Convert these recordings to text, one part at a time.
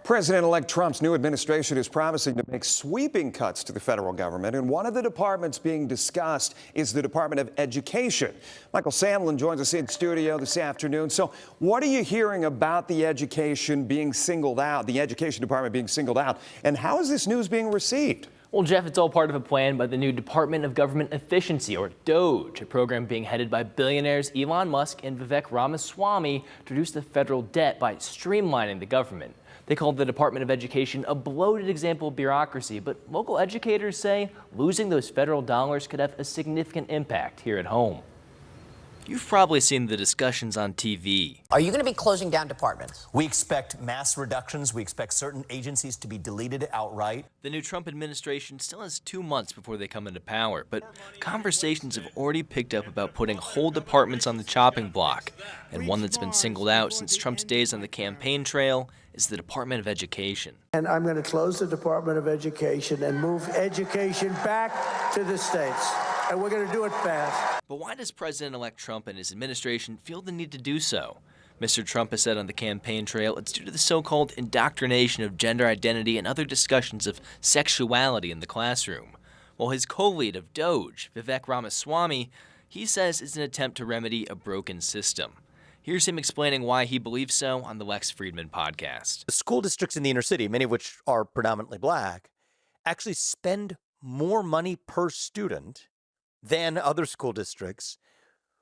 President-elect Trump's new administration is promising to make sweeping cuts to the federal government, and one of the departments being discussed is the Department of Education. Michael Sandlin joins us in studio this afternoon. So what are you hearing about the education being singled out, the Education Department being singled out, and how is this news being received? Well, Jeff, it's all part of a plan by the new Department of Government Efficiency, or DOGE, a program being headed by billionaires Elon Musk and Vivek Ramaswamy to reduce the federal debt by streamlining the government. They called the Department of Education a bloated example of bureaucracy, but local educators say losing those federal dollars could have a significant impact here at home. You've probably seen the discussions on TV. Are you going to be closing down departments? We expect mass reductions. We expect certain agencies to be deleted outright. The new Trump administration still has 2 months before they come into power, but conversations have already picked up about putting whole departments on the chopping block. And one that's been singled out since Trump's days on the campaign trail is the Department of Education. And I'm going to close the Department of Education and move education back to the states. And we're going to do it fast. But why does President-elect Trump and his administration feel the need to do so? Mr. Trump has said on the campaign trail it's due to the so-called indoctrination of gender identity and other discussions of sexuality in the classroom. While his co-lead of DOGE, Vivek Ramaswamy, he says it's an attempt to remedy a broken system. Here's him explaining why he believes so on the Lex Friedman podcast. The school districts in the inner city, many of which are predominantly black, actually spend more money per student than other school districts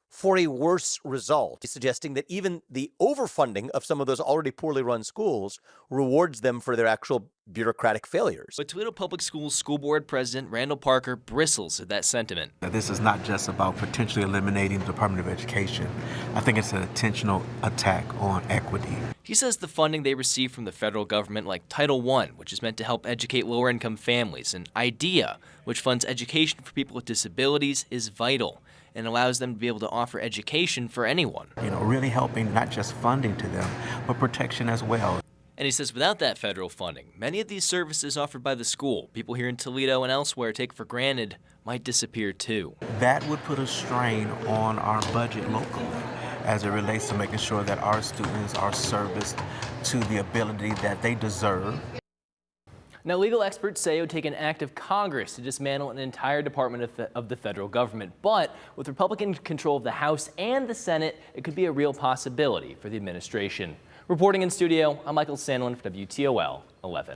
for a worse result, suggesting that even the overfunding of some of those already poorly run schools rewards them for their actual bureaucratic failures. But Toledo Public Schools School Board President Randall Parker bristles at that sentiment. This is not just about potentially eliminating the Department of Education. I think it's an intentional attack on equity. He says the funding they receive from the federal government, like Title I, which is meant to help educate lower-income families, and IDEA, which funds education for people with disabilities, is vital and allows them to be able to offer education for anyone. Really helping not just funding to them, but protection as well. And he says without that federal funding, many of these services offered by the school, people here in Toledo and elsewhere take for granted, might disappear too. That would put a strain on our budget locally as it relates to making sure that our students are serviced to the ability that they deserve. Now, legal experts say it would take an act of Congress to dismantle an entire department of the federal government. But with Republican control of the House and the Senate, it could be a real possibility for the administration. Reporting in studio, I'm Michael Sandlin for WTOL 11.